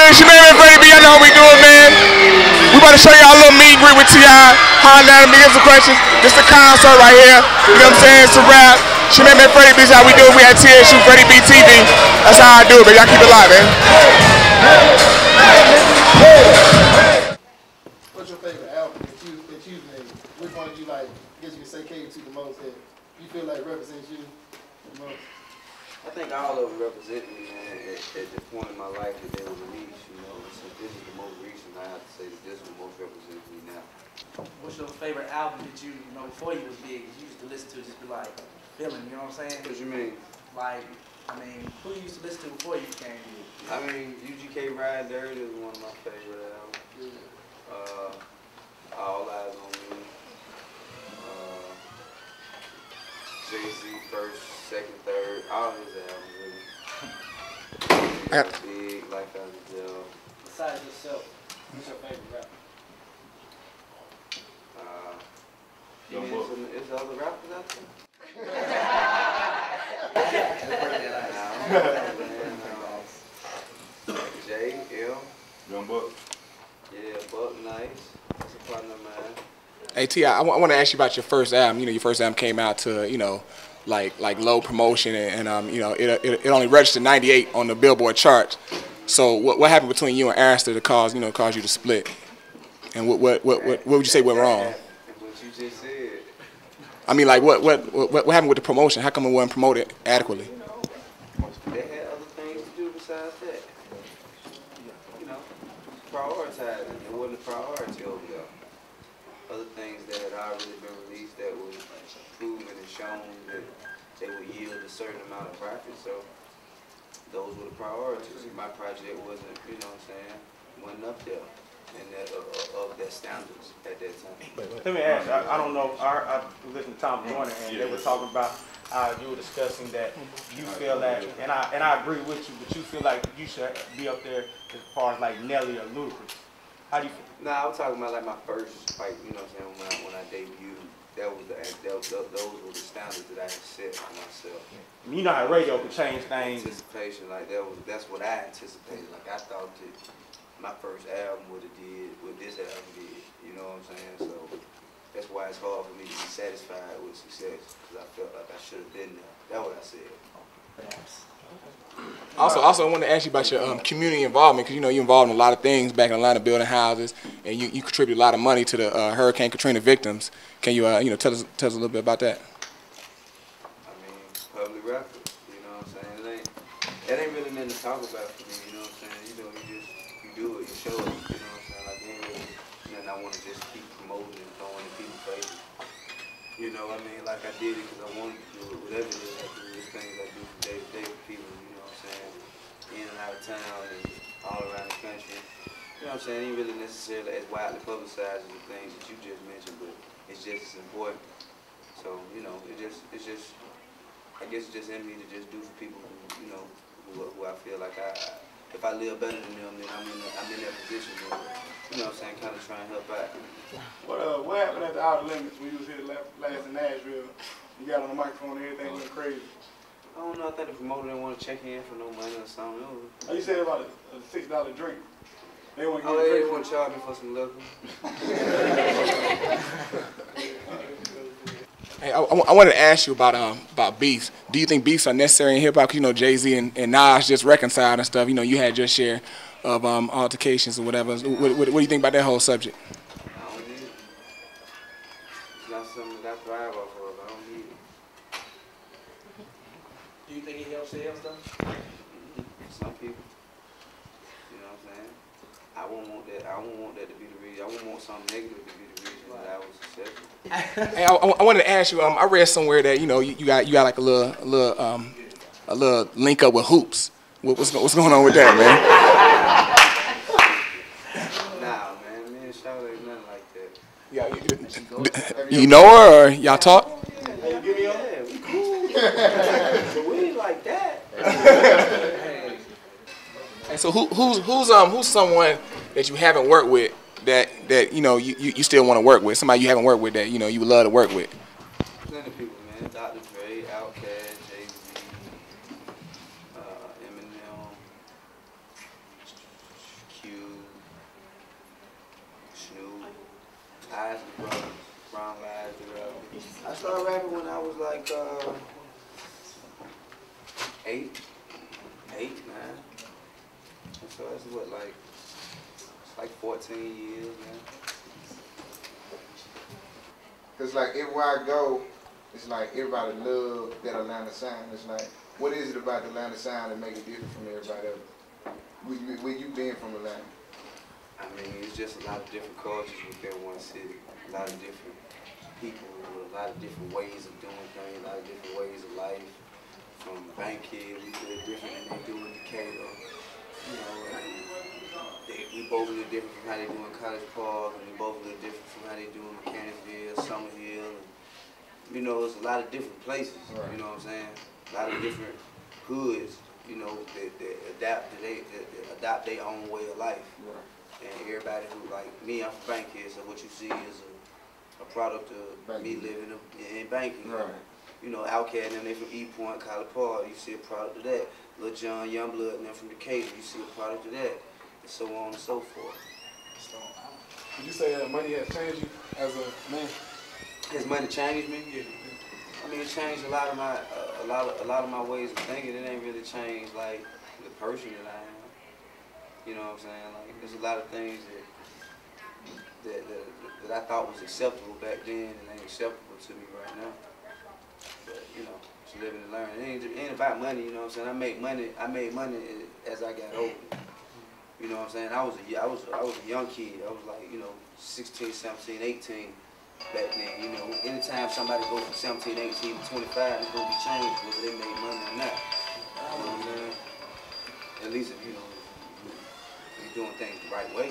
good? She made me ready, but y'all know how we do it, man. We about to show y'all a little meet and greet with T.I. Holler at him, get some questions. This is a concert right here. You know what I'm saying? It's a rap. She made me Freddie B. This is how we do it. We had TSU, Freddie B TV. That's how I do it, man. Y'all keep it live, man. What's your favorite album that you've made? Which one did you like? I guess you can say came to the most that you feel like represents you the most? I think all of them represent me, man, at the point in my life that they were released, you know. So this is the most recent. I have to say that this one most represents me now. What's your favorite album that you know, before you was big, you used to listen to, just be like, feeling, you know what I'm saying? What you mean? Like, I mean, who you used to listen to before you became big? I mean, UGK Ride Dirty is one of my favorite albums. All Eyes on Me. Jay-Z, first, second, third, all of his albums, really. Big, Life Out of Jail. Besides yourself, what's your favorite rapper? You mean it's other rappers out there? Jay, L. Young Buck. Yeah, Buck, nice. That's a partner, man. Hey T.I., I want to ask you about your first album. You know, your first album came out to, you know, like low promotion, and you know, it only registered 98 on the Billboard charts. So what happened between you and Arista to cause you to split? And what would you say went wrong? What you just said. I mean, like what happened with the promotion? How come it wasn't promoted adequately? They had other things to do besides that. You know, prioritizing. It wasn't a priority over there. Other things that had already been released that was proven and shown that they would yield a certain amount of profit. So those were the priorities. My project wasn't, you know what I'm saying, wasn't up there. And that, of their standards at that time. Let me ask, I don't know, I listened to Tom Joyner and they were talking about you were discussing that you feel that, and I agree with you, but you feel like you should be up there as far as like Nelly or Ludacris. How do you feel? Nah, I was talking about like my first, like, you know what I'm saying, when I debuted, those were the standards that I had set for myself. You know how radio can change things. Anticipation, like that's what I anticipated. Like I thought that my first album would have did what this album did, you know what I'm saying? So that's why it's hard for me to be satisfied with success, because I felt like I should have been there. That's what I said. Also, I want to ask you about your community involvement, because you know you're involved in a lot of things back in Atlanta, building houses, and you contribute a lot of money to the Hurricane Katrina victims. Can you you know tell us a little bit about that? I mean, public record, you know what I'm saying? It ain't really nothing to talk about for me, you know what I'm saying? You know, you do it, you show it, you know what I'm saying? Like, it ain't really nothing I want to just keep promoting and throwing in people's faces. You know what I mean? Like, I did it because I wanted to do it. Whatever it is I do, it's things I do from day to day with people, you know what I'm saying? In and out of town and all around the country. You know what I'm saying? It ain't really necessarily as widely publicized as the things that you just mentioned, but it's just as important. So, you know, I guess it's just in me to just do for people who, you know, who I feel like if I live better than them, then I'm in that position where, you know what I'm saying, kind of trying to help out. What happened at the Outer Limits when you was here last in Nashville? You got on the microphone and everything went crazy. I don't know, I think the promoter didn't want to check in for no money or something. Oh, you said about a $6 drink. They want to they want to charge me for some liquor. Hey, I wanted to ask you about beefs. Do you think beefs are necessary in hip hop? You know, Jay-Z and Nas just reconciled and stuff. You know, you had your share of altercations or whatever. What do you think about that whole subject? I don't need it. It's not something that I thrive off of. I don't need it. Do you think it helps sales though? Some people. You know what I'm saying? I won't want that. I won't want that to be the reason. I won't want something negative to be the reason that I was successful. Hey, I wanted to ask you. I read somewhere that you know you got like a little link up with Hoopz. What's going on with that, man? Nah, man. Me and Charlotte ain't nothing like that. Yeah, you know her or y'all talk? Yeah, we cool. But we ain't like that. Hey, so who's someone that you haven't worked with that you know you still want to work with? Somebody you haven't worked with that you know you would love to work with? Plenty of people, man. Dr. Dre, Outkast, Jay-Z, Eminem. like 8, 9. So that's what, like, it's like 14 years, man. Cause like everywhere I go, it's like everybody love that Atlanta sound. It's like, what is it about the Atlanta sound that make it different from everybody else? Where you been from Atlanta? I mean, it's just a lot of different cultures within one city. A lot of different people with a lot of different ways of doing things, a lot of different ways of life. From Bankhead, we do it different than they do in Decatur. You know, we both a little different from how they do in College Park, and we both a little different from how they do in Mechanicsville, Summerhill. And, you know, it's a lot of different places, right. You know what I'm saying? A lot of different hoods, you know, that adopt their own way of life. Right. And everybody who, like me, I'm from Bankhead, so what you see is a product of me living in banking. Right. You know, Outcat and them, they from E Point, College Park, you see a product of that. Lil John, Youngblood, and them from Decatur, you see a product of that. And so on and so forth. So, would you say that money has changed you as a man? Has money changed me? Yeah. I mean, it changed a lot of my my ways of thinking. It ain't really changed like the person that I am. You know what I'm saying? Like, there's a lot of things that I thought was acceptable back then and ain't acceptable to me right now. But, you know, just living and learning. It ain't about money, you know what I'm saying? I made money as I got older. You know what I'm saying? I was a young kid. I was like, you know, 16, 17, 18 back then. You know, anytime somebody goes from 17, 18 to 25, it's gonna be changed whether they made money or not. You know what I'm saying? At least if you know you're doing things the right way.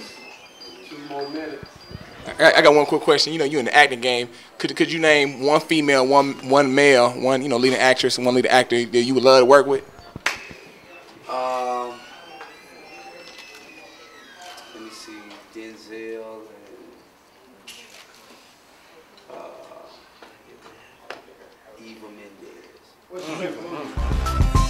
2 more minutes. I got one quick question. You know, you in the acting game. Could you name one female, one male, one leading actress and one leading actor that you would love to work with? Let me see, Denzel and Eva Mendes.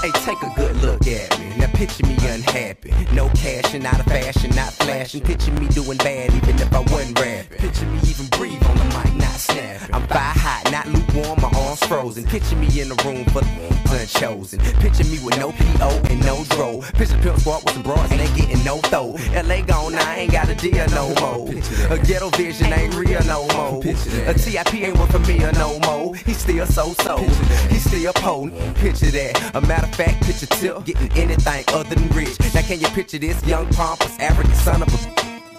Hey, take a good look at me. Now picture me unhappy. No cash and out of fashion, not flashing. Picture me doing bad even if I wasn't rapping. Picture me even breathe on the mic, not snapping. I'm fire hot, not lukewarm, my arms frozen. Picture me in the room for the unchosen. Picture me with no P.O. and no dro. Picture Pimp Squad with some bras and ain't getting no throw. L.A. gone, I ain't got a deal no more. A ghetto vision ain't real no more. A T.I.P. ain't work for me or no more. He's still so-so. He's still potent. Picture that. A matter of fact, picture Tip getting anything other than rich. Now can you picture this young pompous African son of a?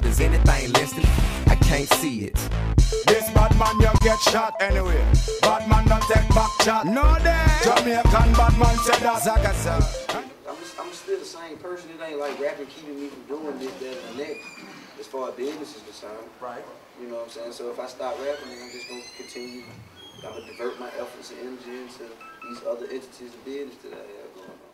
Is anything listening? I can't see it. This bad man you get shot anyway. Bad man don't take back shot. No day. Jamaican bad man said that. Zagasa. I'm still the same person. It ain't like rapping keeping me from doing this, that, and the next. As far as business is concerned. Right. You know what I'm saying? So if I stop rapping, then I'm just gonna continue. I'm gonna divert my efforts and energy into these other entities of business that I have going on.